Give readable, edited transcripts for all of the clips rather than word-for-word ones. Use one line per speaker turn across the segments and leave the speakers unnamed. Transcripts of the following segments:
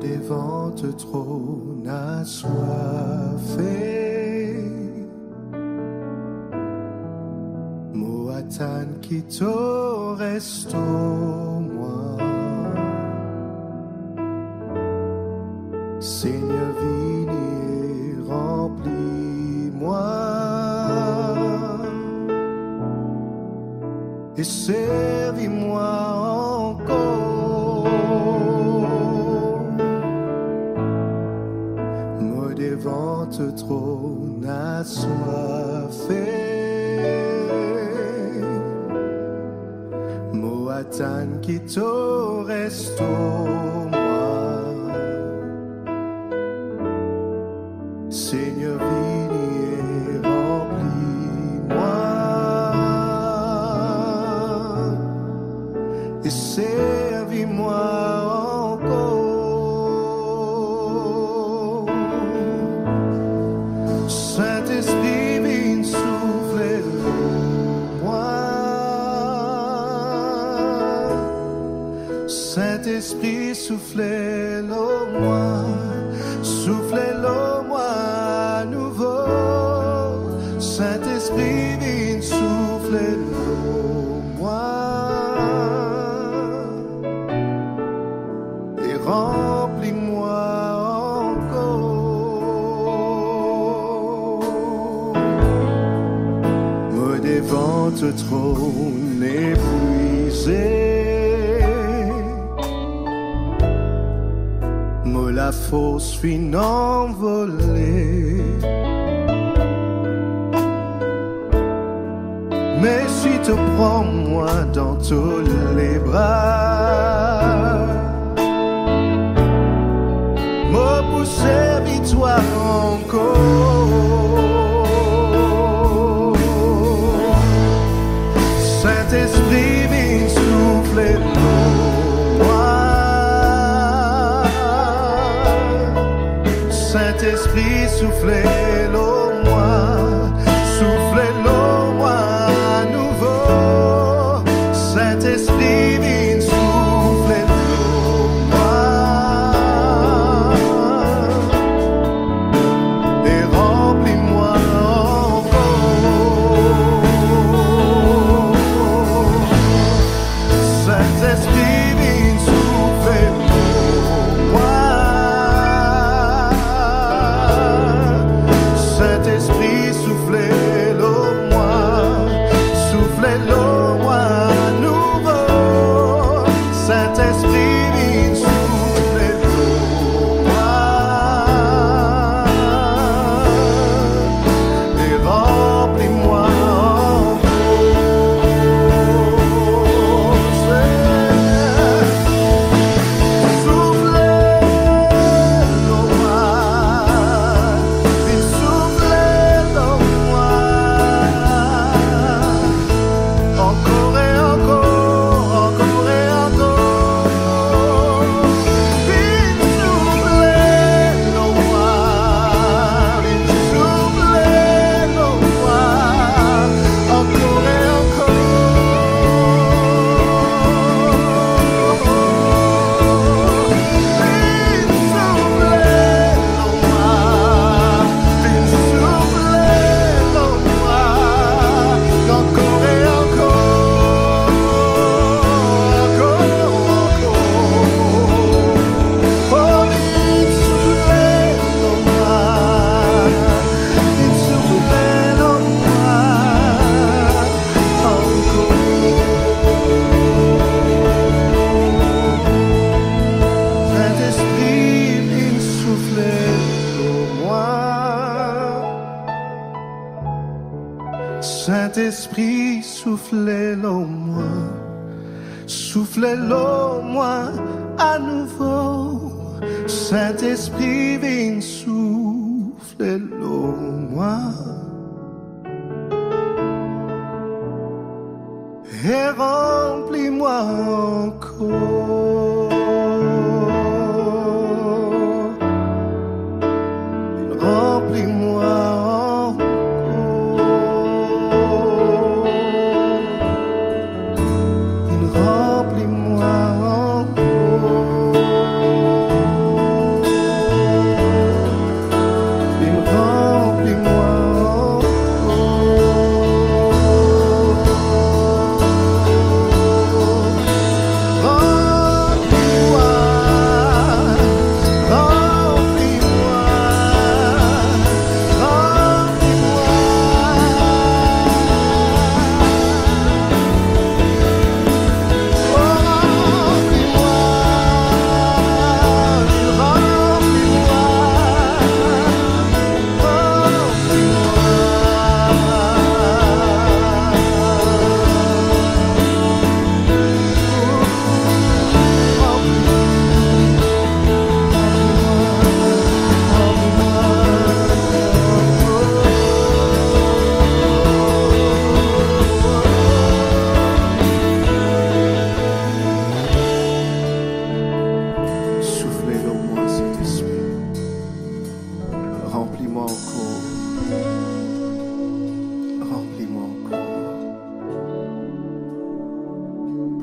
devant te trône assoiffé. Moatan qui te reste moi. Seigneur, viens et remplis-moi. Et servis-moi encore. Moi devant te trône assoiffé. Moatan qui te reste moi. Seigneur, viens et remplis-moi. Et servis-moi encore. Saint-Esprit, viens souffler en moi. Saint-Esprit, soufflez-le moi. Soufflez-le moi à nouveau. Saint-Esprit, viens soufflez-le moi. Remplis-moi encore. Me devant te trône épuisé. Me la force fin envolée. Mais si te prends moi dans tous les bras, me pousser victoire encore. Saint-Esprit, viens souffler en moi. Saint-Esprit, soufflez-le moi. Soufflez-le moi à nouveau. Saint-Esprit, viens souffler moi. Et remplis-moi encore. Saint-Esprit, viens souffler moi. Saint-Esprit, soufflez-le moi. Soufflez-le moi à nouveau. Saint-Esprit, viens soufflez-le moi. Et remplis-moi encore. Soufflez-le moi. Viens soufflez-le moi. Encore et encore, encore et encore. Viens soufflez-le moi. Viens soufflez-le moi. Encore et encore. Viens soufflez-le moi. Viens soufflez-le moi. Encore et encore. Encore, encore. Oh, viens soufflez-le moi. Viens soufflez-le moi. Encore. Saint-Esprit, viens soufflez-le moi. Saint-Esprit, soufflez-le moi. Soufflez-le moi à nouveau. Saint-Esprit, viens soufflez-le moi. Et remplis-moi encore. Remplis-moi encore. Remplis-moi encore.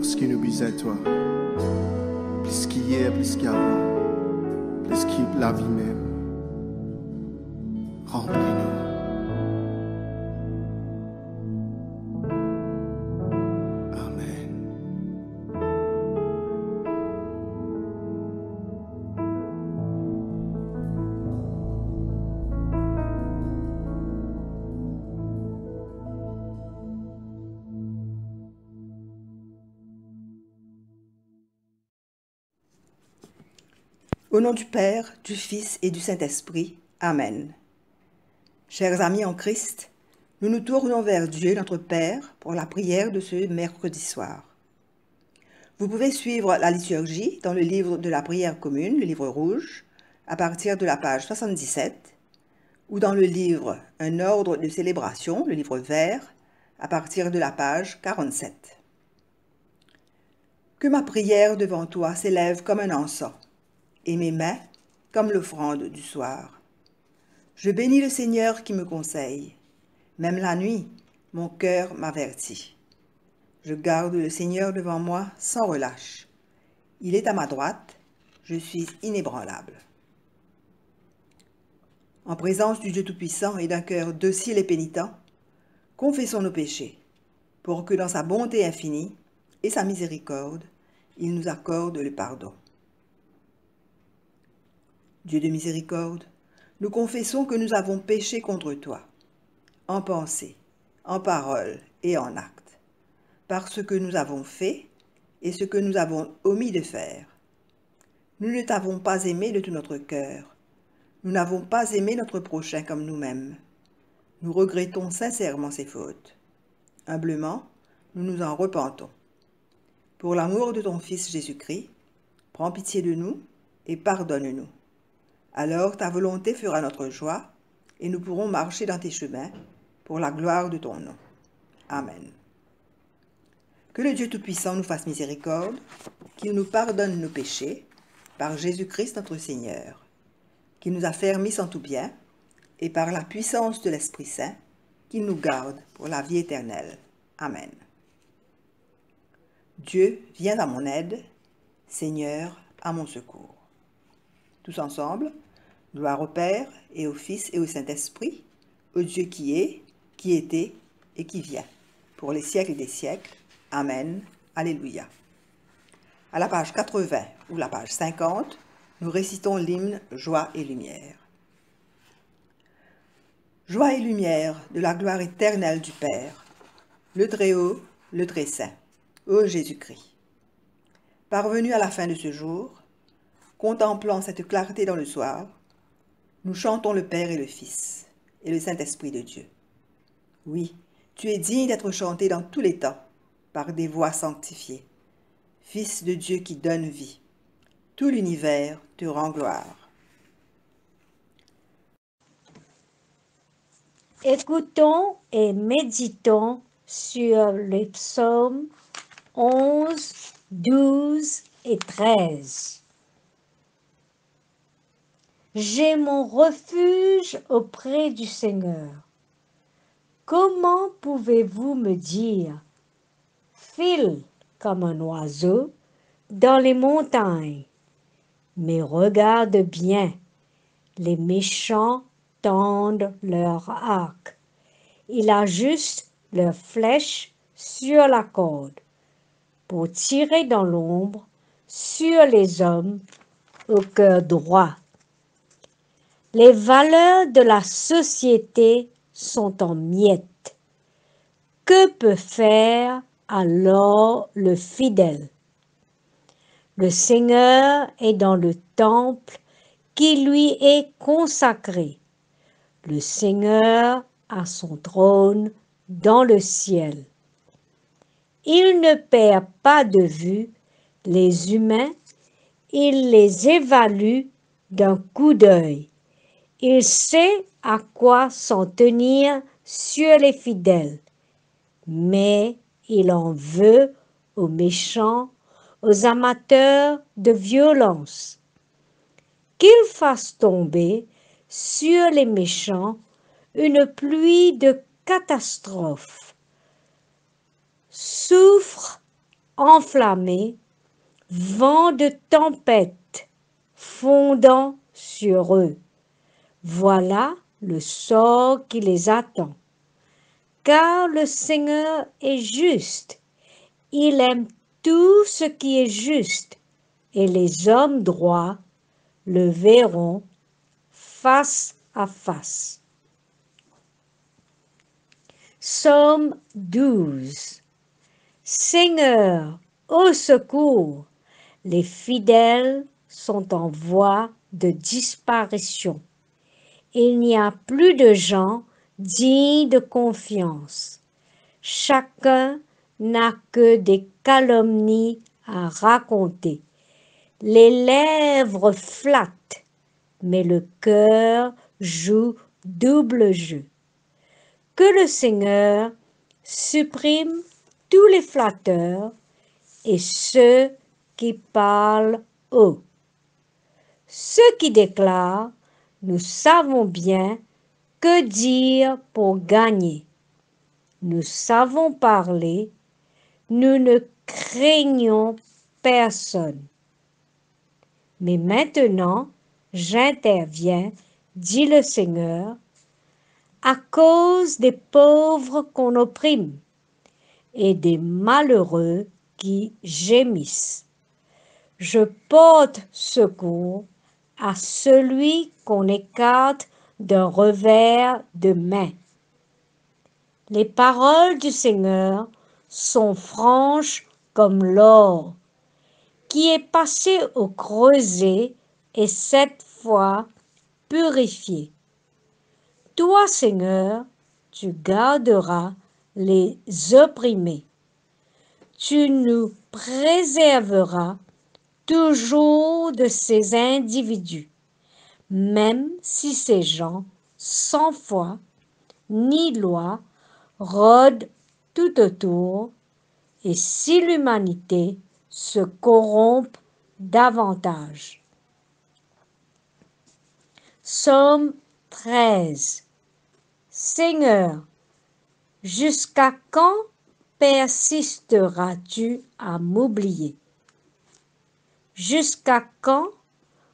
plus qu'il nous besoin de toi. Plus qu'hier, plus qu'avant. Plus que la vie même. Remplis-nous.
Au nom du Père, du Fils et du Saint-Esprit. Amen. Chers amis en Christ, nous nous tournons vers Dieu, notre Père, pour la prière de ce mercredi soir. Vous pouvez suivre la liturgie dans le livre de la prière commune, le livre rouge, à partir de la page 77, ou dans le livre Un ordre de célébration, le livre vert, à partir de la page 47. Que ma prière devant toi s'élève comme un encens, et mes mains comme l'offrande du soir. Je bénis le Seigneur qui me conseille. Même la nuit, mon cœur m'avertit. Je garde le Seigneur devant moi sans relâche. Il est à ma droite, je suis inébranlable. En présence du Dieu Tout-Puissant et d'un cœur docile et pénitent, confessons nos péchés, pour que dans sa bonté infinie et sa miséricorde, il nous accorde le pardon. Dieu de miséricorde, nous confessons que nous avons péché contre toi, en pensée, en parole et en acte, par ce que nous avons fait et ce que nous avons omis de faire. Nous ne t'avons pas aimé de tout notre cœur. Nous n'avons pas aimé notre prochain comme nous-mêmes. Nous regrettons sincèrement ces fautes. Humblement, nous nous en repentons. Pour l'amour de ton Fils Jésus-Christ, prends pitié de nous et pardonne-nous. Alors ta volonté fera notre joie, et nous pourrons marcher dans tes chemins, pour la gloire de ton nom. Amen. Que le Dieu Tout-Puissant nous fasse miséricorde, qu'il nous pardonne nos péchés, par Jésus-Christ notre Seigneur, qu'il nous affermisse en tout bien, et par la puissance de l'Esprit Saint, qu'il nous garde pour la vie éternelle. Amen. Dieu, viens à mon aide, Seigneur, à mon secours. Tous ensemble, gloire au Père, et au Fils, et au Saint-Esprit, au Dieu qui est, qui était, et qui vient, pour les siècles des siècles. Amen. Alléluia. À la page 80 ou la page 50, nous récitons l'hymne Joie et lumière. Joie et lumière de la gloire éternelle du Père, le Très-Haut, le Très-Saint, ô Jésus-Christ. Parvenus à la fin de ce jour, contemplant cette clarté dans le soir, nous chantons le Père et le Fils, et le Saint-Esprit de Dieu. Oui, tu es digne d'être chanté dans tous les temps, par des voix sanctifiées. Fils de Dieu qui donne vie, tout l'univers te rend gloire.
Écoutons et méditons sur les psaumes 11, 12 et 13. J'ai mon refuge auprès du Seigneur. Comment pouvez-vous me dire, file comme un oiseau dans les montagnes? Mais regarde bien, les méchants tendent leur arc. Ils ajustent leurs flèches sur la corde pour tirer dans l'ombre sur les hommes au cœur droit. Les valeurs de la société sont en miettes. Que peut faire alors le fidèle? Le Seigneur est dans le temple qui lui est consacré. Le Seigneur a son trône dans le ciel. Il ne perd pas de vue les humains, il les évalue d'un coup d'œil. Il sait à quoi s'en tenir sur les fidèles, mais il en veut aux méchants, aux amateurs de violence. Qu'il fasse tomber sur les méchants une pluie de catastrophes. Souffre enflammés, vent de tempête fondant sur eux. Voilà le sort qui les attend. Car le Seigneur est juste. Il aime tout ce qui est juste, et les hommes droits le verront face à face. Psaume 12. Seigneur, au secours! Les fidèles sont en voie de disparition. Il n'y a plus de gens dignes de confiance. Chacun n'a que des calomnies à raconter. Les lèvres flattent, mais le cœur joue double jeu. Que le Seigneur supprime tous les flatteurs et ceux qui parlent haut. Ceux qui déclarent « Nous savons bien que dire pour gagner. Nous savons parler, nous ne craignons personne. » Mais maintenant, j'interviens, dit le Seigneur, à cause des pauvres qu'on opprime et des malheureux qui gémissent. Je porte secours à celui qu'on écarte d'un revers de main. Les paroles du Seigneur sont franches comme l'or, qui est passé au creuset et 7 fois purifié. Toi, Seigneur, tu garderas les opprimés. Tu nous préserveras toujours de ces individus, même si ces gens, sans foi ni loi, rôdent tout autour, et si l'humanité se corrompt davantage. Psaume 13. Seigneur, jusqu'à quand persisteras-tu à m'oublier? Jusqu'à quand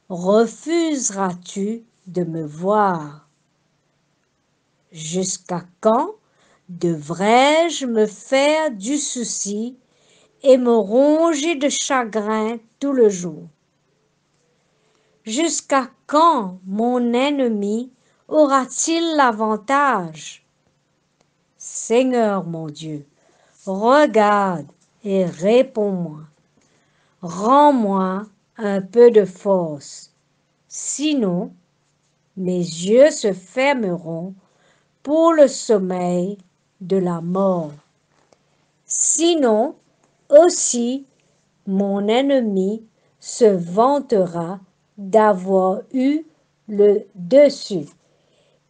refuseras-tu de me voir? Jusqu'à quand devrais-je me faire du souci et me ronger de chagrin tout le jour? Jusqu'à quand mon ennemi aura-t-il l'avantage? Seigneur mon Dieu, regarde et réponds-moi. Rends-moi un peu de force. Sinon, mes yeux se fermeront pour le sommeil de la mort. Sinon, aussi, mon ennemi se vantera d'avoir eu le dessus,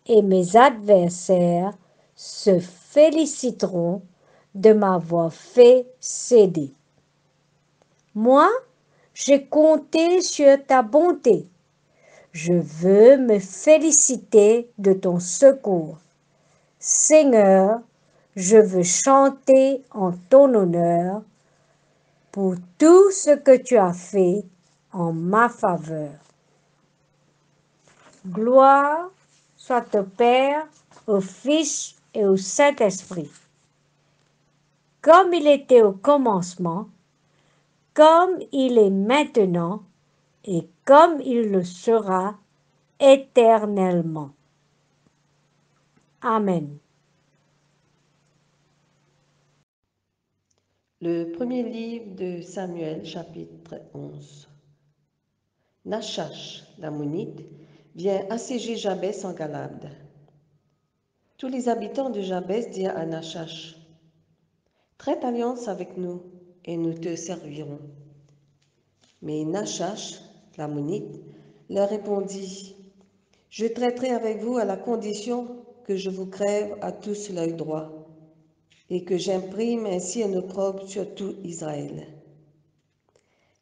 et mes adversaires se féliciteront de m'avoir fait céder. Moi, j'ai compté sur ta bonté. Je veux me féliciter de ton secours. Seigneur, je veux chanter en ton honneur pour tout ce que tu as fait en ma faveur. Gloire soit au Père, au Fils et au Saint-Esprit, comme il était au commencement, comme il est maintenant et comme il le sera éternellement. Amen.
Le premier livre de Samuel, chapitre 11. Nachash, l'ammonite, vient assiéger Jabès en Galade. Tous les habitants de Jabès dirent à Nachash, « Traite alliance avec nous, et nous te servirons. » Mais Nachash, l'ammonite, leur répondit, « Je traiterai avec vous à la condition que je vous crève à tous l'œil droit, et que j'imprime ainsi un opprobre sur tout Israël. »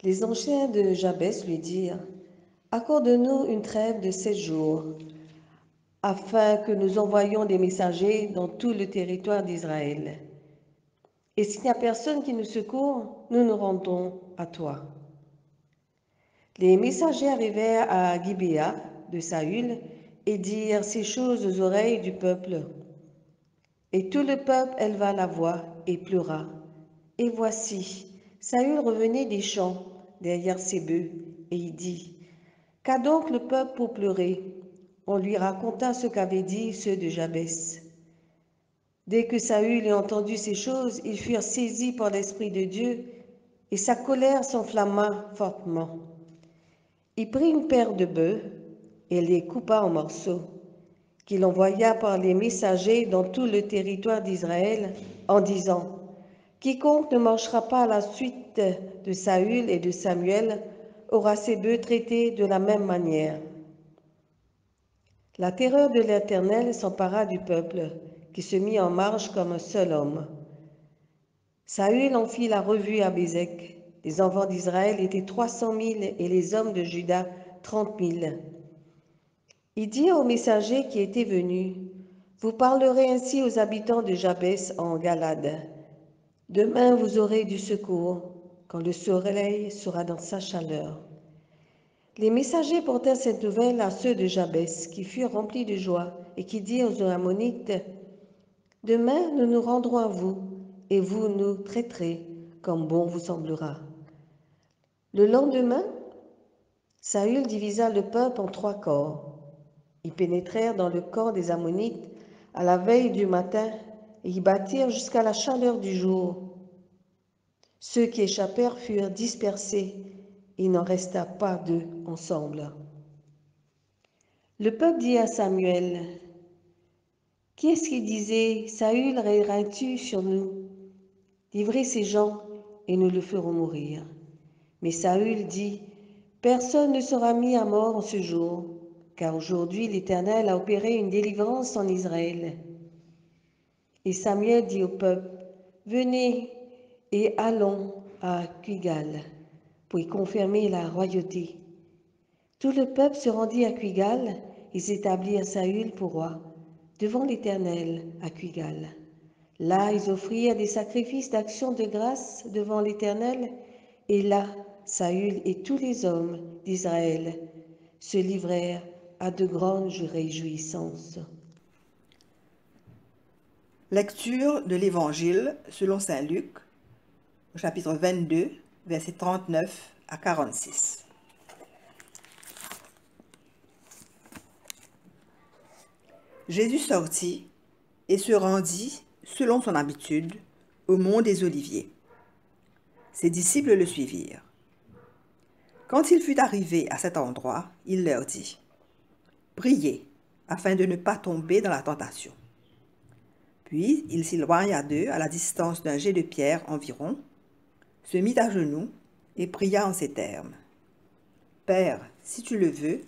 Les anciens de Jabès lui dirent, « Accorde-nous une trêve de 7 jours, afin que nous envoyions des messagers dans tout le territoire d'Israël. » Et s'il n'y a personne qui nous secourt, nous nous rendons à toi. » Les messagers arrivèrent à Gibéa de Saül et dirent ces choses aux oreilles du peuple. Et tout le peuple éleva la voix et pleura. Et voici, Saül revenait des champs derrière ses bœufs, et il dit, « Qu'a donc le peuple pour pleurer ?» On lui raconta ce qu'avaient dit ceux de Jabès. Dès que Saül eut entendu ces choses, ils furent saisis par l'Esprit de Dieu, et sa colère s'enflamma fortement. Il prit une paire de bœufs et les coupa en morceaux, qu'il envoya par les messagers dans tout le territoire d'Israël, en disant, « Quiconque ne marchera pas à la suite de Saül et de Samuel aura ses bœufs traités de la même manière. » La terreur de l'Éternel s'empara du peuple, qui se mit en marche comme un seul homme. Saül en fit la revue à Bézek. Les enfants d'Israël étaient 300 000 et les hommes de Juda 30 000. Il dit aux messagers qui étaient venus, « Vous parlerez ainsi aux habitants de Jabès en Galade. Demain vous aurez du secours, quand le soleil sera dans sa chaleur. » Les messagers portèrent cette nouvelle à ceux de Jabès, qui furent remplis de joie, et qui dirent aux Ammonites, « Demain nous nous rendrons à vous, et vous nous traiterez comme bon vous semblera. » Le lendemain, Saül divisa le peuple en 3 corps. Ils pénétrèrent dans le camp des Ammonites à la veille du matin et y battirent jusqu'à la chaleur du jour. Ceux qui échappèrent furent dispersés, il n'en resta pas d'eux ensemble. Le peuple dit à Samuel, « Qui est-ce qui disait, Saül règneras-tu sur nous? Livrez ces gens et nous le ferons mourir. » Mais Saül dit, « Personne ne sera mis à mort en ce jour, car aujourd'hui l'Éternel a opéré une délivrance en Israël. » Et Samuel dit au peuple, « Venez et allons à Cuigal pour y confirmer la royauté. » Tout le peuple se rendit à Cuigal et s'établirent Saül pour roi, devant l'Éternel à Cuigal. Là, ils offrirent des sacrifices d'action de grâce devant l'Éternel, et là, Saül et tous les hommes d'Israël se livrèrent à de grandes réjouissances.
Lecture de l'Évangile selon saint Luc, au chapitre 22, versets 39 à 46. Jésus sortit et se rendit, selon son habitude, au mont des Oliviers. Ses disciples le suivirent. Quand il fut arrivé à cet endroit, il leur dit, « Priez, afin de ne pas tomber dans la tentation. » Puis il s'éloigna d'eux à la distance d'un jet de pierre environ, se mit à genoux et pria en ces termes. « Père, si tu le veux,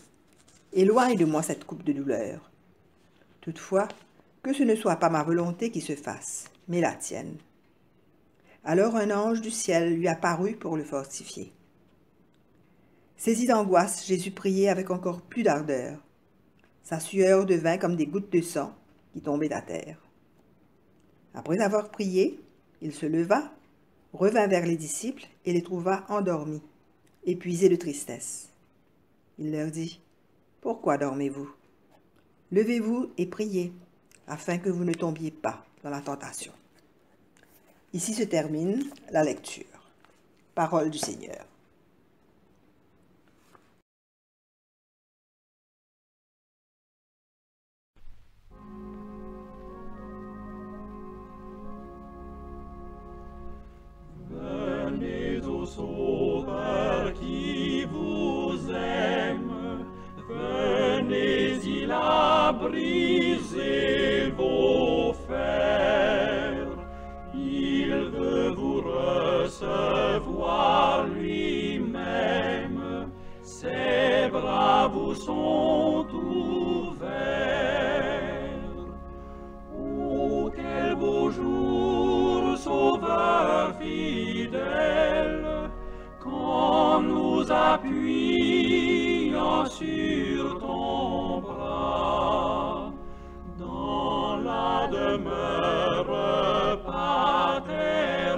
éloigne de moi cette coupe de douleur. Toutefois, que ce ne soit pas ma volonté qui se fasse, mais la tienne. » Alors un ange du ciel lui apparut pour le fortifier. Saisi d'angoisse, Jésus priait avec encore plus d'ardeur. Sa sueur devint comme des gouttes de sang qui tombaient à terre. Après avoir prié, il se leva, revint vers les disciples et les trouva endormis, épuisés de tristesse. Il leur dit, « Pourquoi dormez-vous? Levez-vous et priez, afin que vous ne tombiez pas dans la tentation. » Ici se termine la lecture. Parole du Seigneur.
Venez au Sauveur qui vous aime, venez, il a brisé vos fers, il veut vous recevoir lui-même, ses bras vous sont ouverts. Oh, quel beau jour, Sauveur fidèle, quand nous appuyons sur ton bras, dans la demeure paternelle.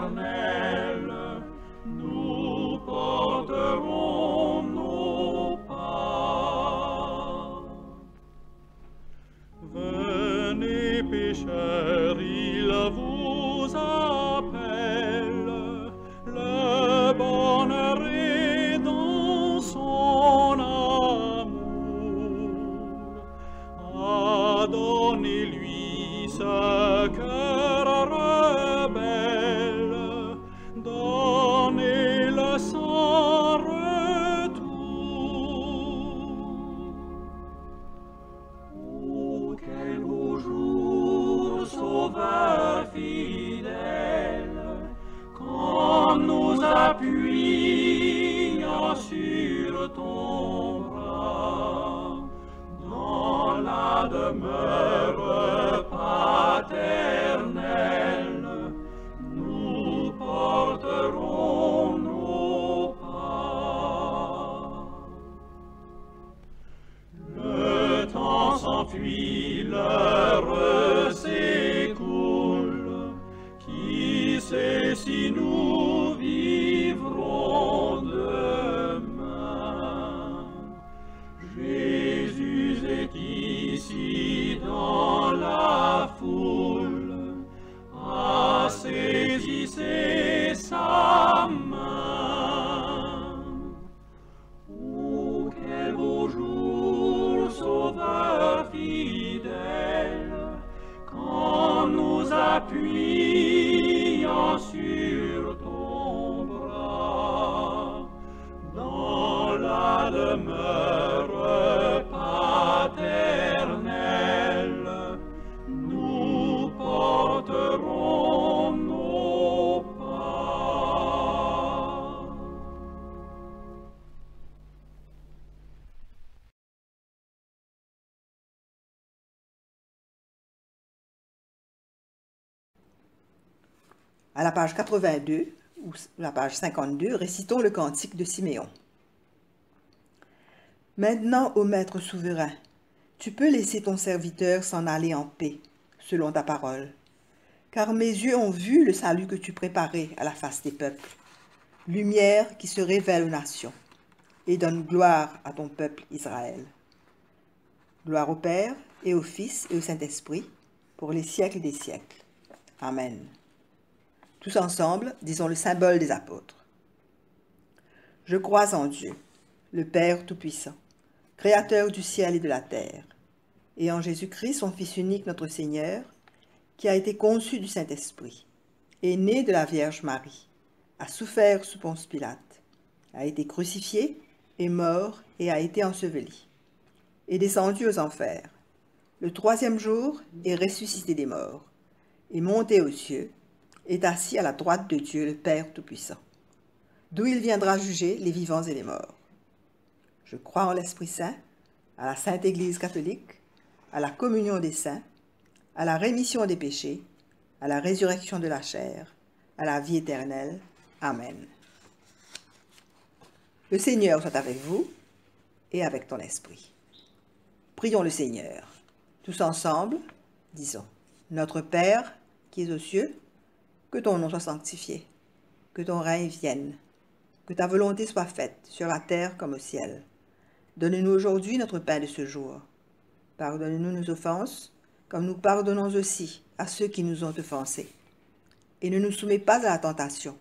appuyant sur ton bras, dans la demeure paternelle, nous porterons nos pas. Le temps s'enfuit, l'heure s'écoule, qui sait si nous vivrons demain. Jésus est ici dans la foule, saisissez sa main. Oh, quel beau jour, Sauveur fidèle, quand nous appuyons sur ton bras, dans la demeure paternelle, nous porterons nos pas.
À la page 82 ou la page 52, récitons le cantique de Siméon. Maintenant, ô Maître souverain, tu peux laisser ton serviteur s'en aller en paix, selon ta parole. Car mes yeux ont vu le salut que tu préparais à la face des peuples, lumière qui se révèle aux nations, et donne gloire à ton peuple Israël. Gloire au Père, et au Fils, et au Saint-Esprit, pour les siècles des siècles. Amen. Tous ensemble, disons le symbole des apôtres. Je crois en Dieu, le Père Tout-Puissant, Créateur du ciel et de la terre, et en Jésus-Christ, son Fils unique, notre Seigneur, qui a été conçu du Saint-Esprit, est né de la Vierge Marie, a souffert sous Ponce Pilate, a été crucifié, est mort et a été enseveli, est descendu aux enfers. Le troisième jour est ressuscité des morts, est monté aux cieux, est assis à la droite de Dieu, le Père Tout-Puissant, d'où il viendra juger les vivants et les morts. Je crois en l'Esprit Saint, à la Sainte Église catholique, à la communion des saints, à la rémission des péchés, à la résurrection de la chair, à la vie éternelle. Amen. Le Seigneur soit avec vous et avec ton esprit. Prions le Seigneur. Tous ensemble, disons, Notre Père qui es aux cieux, que ton nom soit sanctifié, que ton règne vienne, que ta volonté soit faite sur la terre comme au ciel. Donne-nous aujourd'hui notre pain de ce jour. Pardonne-nous nos offenses, comme nous pardonnons aussi à ceux qui nous ont offensés. Et ne nous soumets pas à la tentation,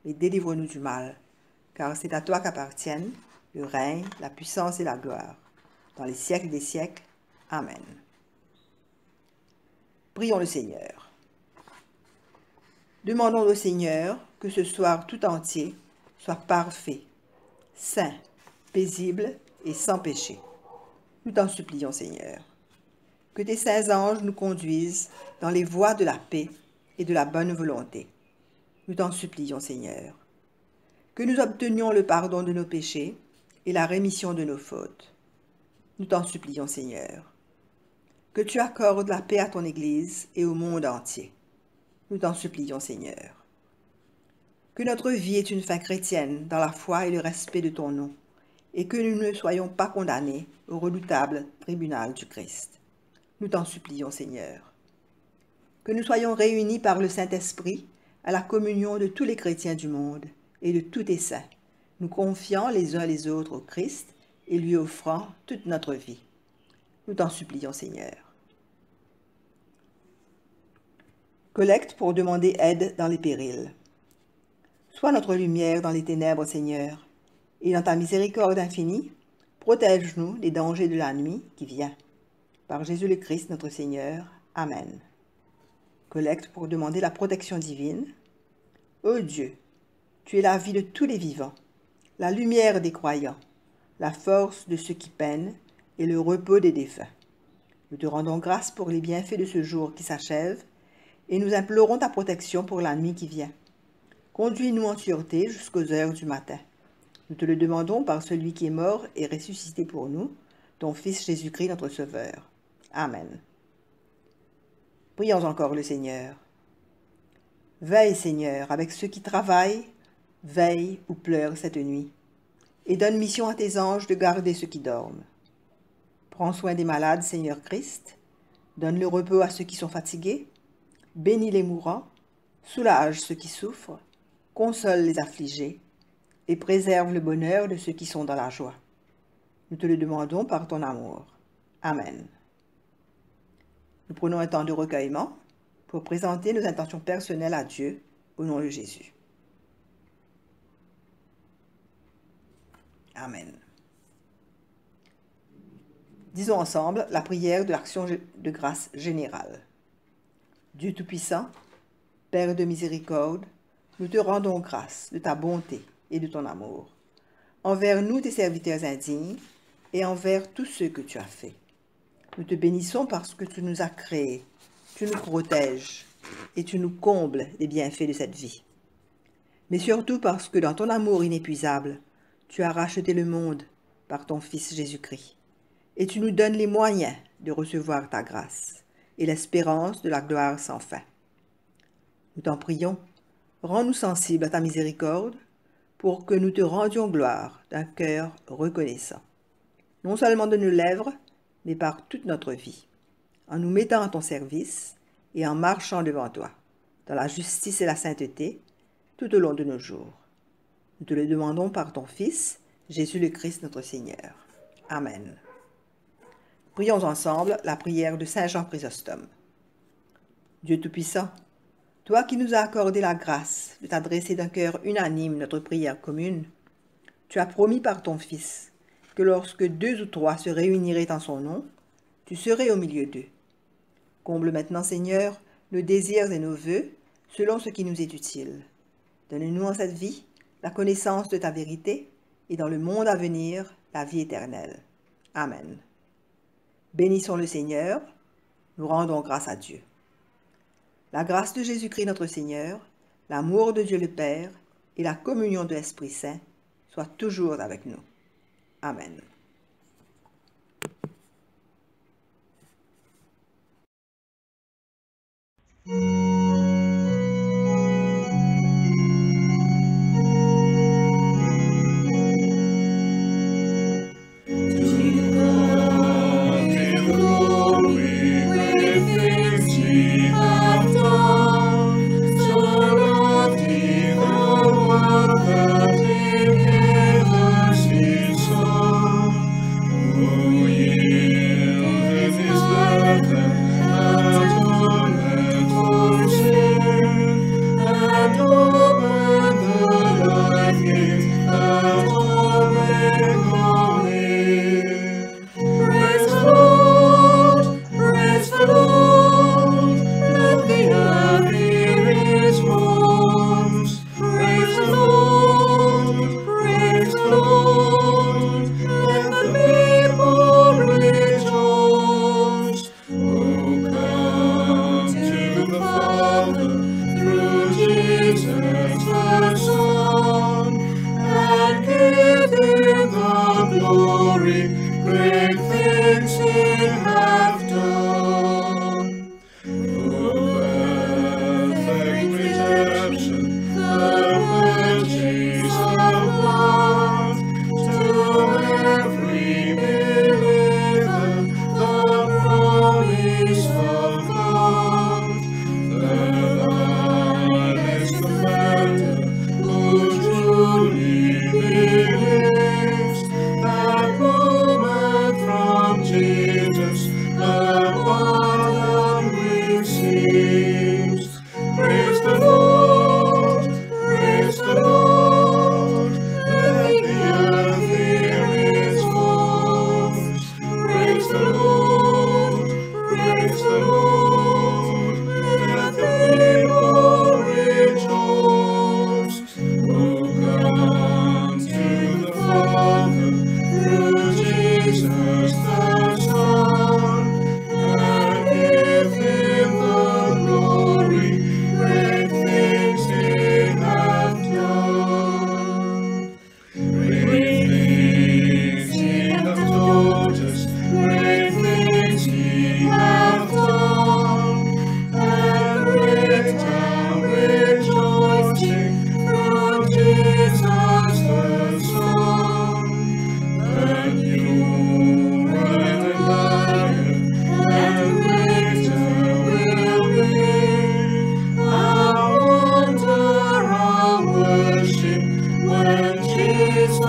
mais délivre-nous du mal, car c'est à toi qu'appartiennent le règne, la puissance et la gloire, dans les siècles des siècles. Amen. Prions le Seigneur. Demandons au Seigneur que ce soir tout entier soit parfait, saint, paisible et sans péché. Nous t'en supplions, Seigneur. Que tes saints anges nous conduisent dans les voies de la paix et de la bonne volonté. Nous t'en supplions, Seigneur. Que nous obtenions le pardon de nos péchés et la rémission de nos fautes. Nous t'en supplions, Seigneur. Que tu accordes la paix à ton Église et au monde entier. Nous t'en supplions, Seigneur. Que notre vie ait une fin chrétienne dans la foi et le respect de ton nom, et que nous ne soyons pas condamnés au redoutable tribunal du Christ. Nous t'en supplions, Seigneur. Que nous soyons réunis par le Saint-Esprit à la communion de tous les chrétiens du monde et de tous tes saints, nous confiant les uns les autres au Christ et lui offrant toute notre vie. Nous t'en supplions, Seigneur. Collecte pour demander aide dans les périls. Sois notre lumière dans les ténèbres, Seigneur, et dans ta miséricorde infinie, protège-nous des dangers de la nuit qui vient. Par Jésus le Christ, notre Seigneur. Amen. Collecte pour demander la protection divine. Ô Dieu, tu es la vie de tous les vivants, la lumière des croyants, la force de ceux qui peinent et le repos des défunts. Nous te rendons grâce pour les bienfaits de ce jour qui s'achève, et nous implorons ta protection pour la nuit qui vient. Conduis-nous en sûreté jusqu'aux heures du matin. Nous te le demandons par celui qui est mort et ressuscité pour nous, ton Fils Jésus-Christ notre Sauveur. Amen. Prions encore le Seigneur. Veille, Seigneur, avec ceux qui travaillent, veille ou pleurent cette nuit, et donne mission à tes anges de garder ceux qui dorment. Prends soin des malades, Seigneur Christ, donne le repos à ceux qui sont fatigués, bénis les mourants, soulage ceux qui souffrent, console les affligés, et préserve le bonheur de ceux qui sont dans la joie. Nous te le demandons par ton amour. Amen. Nous prenons un temps de recueillement pour présenter nos intentions personnelles à Dieu au nom de Jésus. Amen. Disons ensemble la prière de l'action de grâce générale. Dieu Tout-Puissant, Père de miséricorde, nous te rendons grâce de ta bonté et de ton amour, envers nous tes serviteurs indignes et envers tous ceux que tu as faits. Nous te bénissons parce que tu nous as créés, tu nous protèges et tu nous combles des bienfaits de cette vie. Mais surtout parce que dans ton amour inépuisable, tu as racheté le monde par ton Fils Jésus-Christ et tu nous donnes les moyens de recevoir ta grâce et l'espérance de la gloire sans fin. Nous t'en prions, rends-nous sensibles à ta miséricorde pour que nous te rendions gloire d'un cœur reconnaissant, non seulement de nos lèvres, mais par toute notre vie, en nous mettant à ton service et en marchant devant toi, dans la justice et la sainteté, tout au long de nos jours. Nous te le demandons par ton Fils, Jésus le Christ notre Seigneur. Amen. Prions ensemble la prière de Saint Jean Chrysostome. Dieu Tout-Puissant, toi qui nous as accordé la grâce de t'adresser d'un cœur unanime notre prière commune, tu as promis par ton Fils que lorsque 2 ou 3 se réuniraient en son nom, tu serais au milieu d'eux. Comble maintenant, Seigneur, nos désirs et nos vœux, selon ce qui nous est utile. Donne-nous en cette vie la connaissance de ta vérité, et dans le monde à venir, la vie éternelle. Amen. Bénissons le Seigneur, nous rendons grâce à Dieu. La grâce de Jésus-Christ notre Seigneur, l'amour de Dieu le Père et la communion de l'Esprit Saint soient toujours avec nous. Amen.
when Jesus